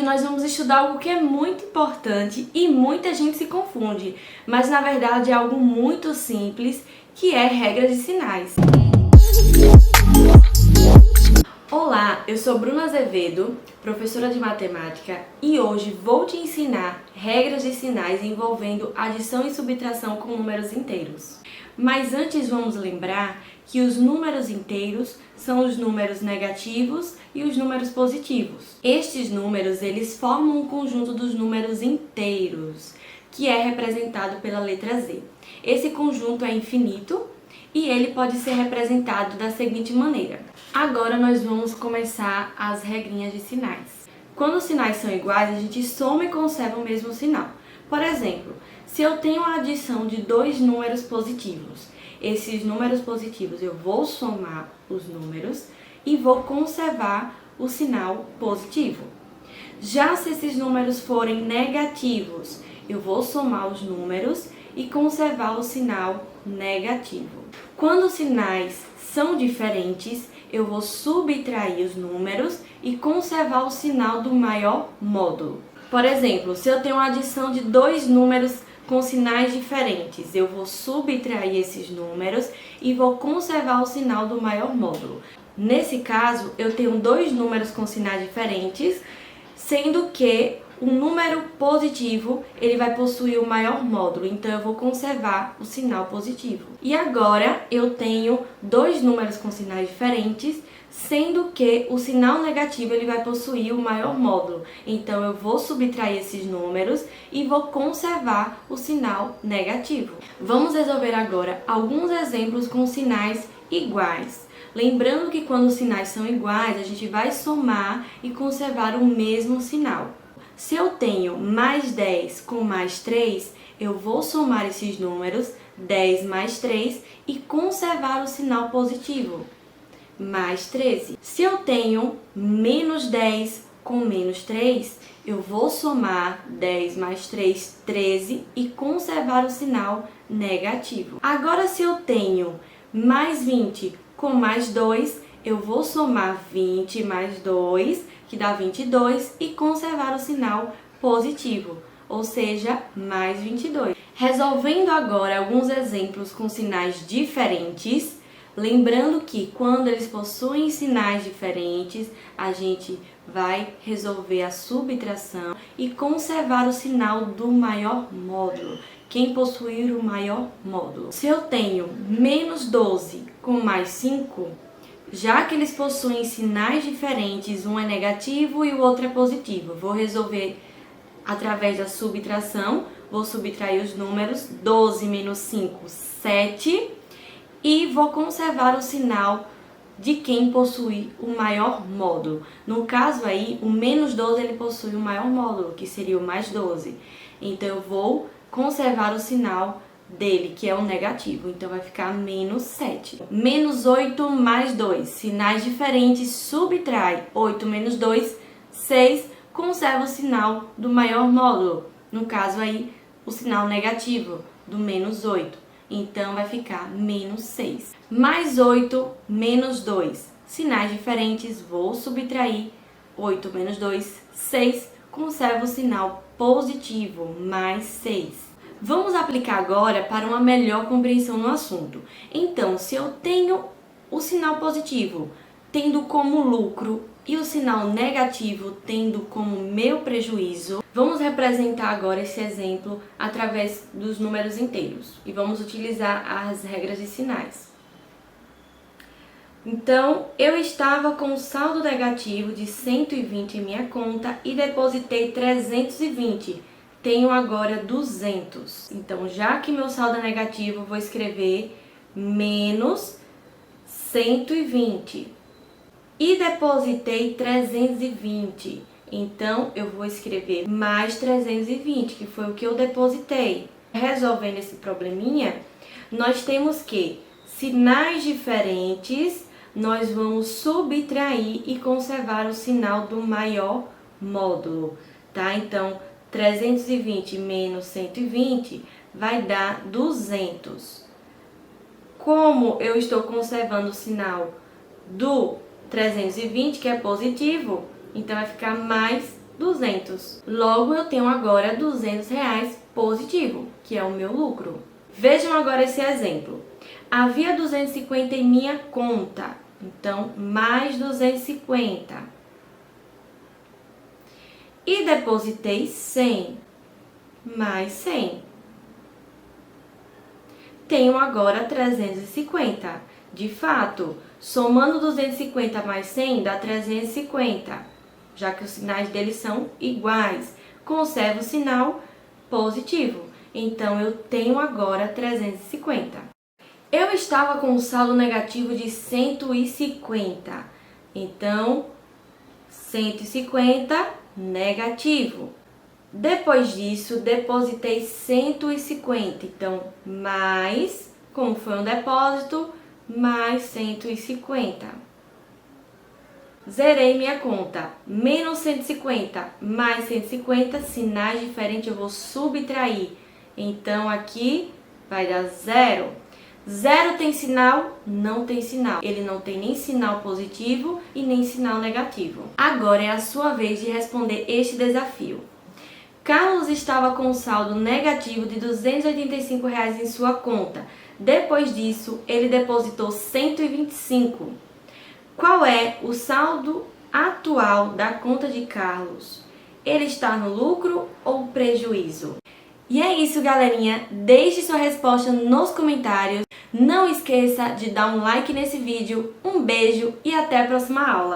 nós vamos estudar algo que é muito importante e muita gente se confunde, mas na verdade é algo muito simples, que é regras de sinais. Olá, eu sou Bruna Azevedo, professora de matemática, e hoje vou te ensinar regras de sinais envolvendo adição e subtração com números inteiros. Mas antes vamos lembrar que os números inteiros são os números negativos e os números positivos. Estes números, eles formam um conjunto dos números inteiros, que é representado pela letra Z. Esse conjunto é infinito e ele pode ser representado da seguinte maneira. Agora nós vamos começar as regrinhas de sinais. Quando os sinais são iguais, a gente soma e conserva o mesmo sinal. Por exemplo, se eu tenho a adição de dois números positivos, esses números positivos eu vou somar os números e vou conservar o sinal positivo. Já se esses números forem negativos, eu vou somar os números e conservar o sinal negativo. Quando os sinais são diferentes, eu vou subtrair os números e conservar o sinal do maior módulo. Por exemplo, se eu tenho uma adição de dois números com sinais diferentes, eu vou subtrair esses números e vou conservar o sinal do maior módulo. Nesse caso, eu tenho dois números com sinais diferentes, sendo que o número positivo ele vai possuir o maior módulo, então eu vou conservar o sinal positivo. E agora eu tenho dois números com sinais diferentes, sendo que o sinal negativo ele vai possuir o maior módulo. Então eu vou subtrair esses números e vou conservar o sinal negativo. Vamos resolver agora alguns exemplos com sinais iguais. Lembrando que quando os sinais são iguais, a gente vai somar e conservar o mesmo sinal. Se eu tenho mais 10 com mais 3, eu vou somar esses números, 10 mais 3, e conservar o sinal positivo, mais 13. Se eu tenho menos 10 com menos 3, eu vou somar 10 mais 3, 13, e conservar o sinal negativo. Agora, se eu tenho mais 20 com mais 2, eu vou somar 20 mais 2, que dá 22, e conservar o sinal positivo, ou seja, mais 22. Resolvendo agora alguns exemplos com sinais diferentes, lembrando que quando eles possuem sinais diferentes, a gente vai resolver a subtração e conservar o sinal do maior módulo, quem possuir o maior módulo. Se eu tenho menos 12 com mais 5, já que eles possuem sinais diferentes, um é negativo e o outro é positivo, vou resolver através da subtração, vou subtrair os números, 12 menos 5, 7, e vou conservar o sinal de quem possui o maior módulo. No caso aí, o menos 12 ele possui o maior módulo, que seria o mais 12. Então eu vou conservar o sinal dele, que é o negativo, então vai ficar menos 7. Menos 8 mais 2, sinais diferentes, subtrai 8 menos 2, 6, conserva o sinal do maior módulo, no caso aí, o sinal negativo do menos 8, então vai ficar menos 6. Mais 8 menos 2, sinais diferentes, vou subtrair 8 menos 2, 6, conserva o sinal positivo, mais 6. Vamos aplicar agora para uma melhor compreensão no assunto. Então, se eu tenho o sinal positivo tendo como lucro e o sinal negativo tendo como meu prejuízo, vamos representar agora esse exemplo através dos números inteiros e vamos utilizar as regras de sinais. Então, eu estava com um saldo negativo de 120 em minha conta e depositei 320. Tenho agora 200. Então, já que meu saldo é negativo, vou escrever menos 120. E depositei 320. Então, eu vou escrever mais 320, que foi o que eu depositei. Resolvendo esse probleminha, nós temos que sinais diferentes, nós vamos subtrair e conservar o sinal do maior módulo, tá? Então, 320 menos 120 vai dar 200. Como eu estou conservando o sinal do 320, que é positivo, então vai ficar mais 200. Logo, eu tenho agora R$200 positivo, que é o meu lucro. Vejam agora esse exemplo. Havia 250 em minha conta, então mais 250. E depositei 100, mais 100. Tenho agora 350. De fato, somando 250 mais 100 dá 350, já que os sinais deles são iguais. Conservo o sinal positivo. Então, eu tenho agora 350. Eu estava com um saldo negativo de 150. Então, 150 negativo. Depois disso, depositei 150. Então, mais, como foi um depósito, mais 150. Zerei minha conta. Menos 150, mais 150, sinais diferentes eu vou subtrair. Então, aqui vai dar 0. 0 tem sinal? Não tem sinal. Ele não tem nem sinal positivo e nem sinal negativo. Agora é a sua vez de responder este desafio. Carlos estava com um saldo negativo de R$285 em sua conta. Depois disso, ele depositou 125. Qual é o saldo atual da conta de Carlos? Ele está no lucro ou prejuízo? E é isso, galerinha. Deixe sua resposta nos comentários. Não esqueça de dar um like nesse vídeo. Um beijo e até a próxima aula.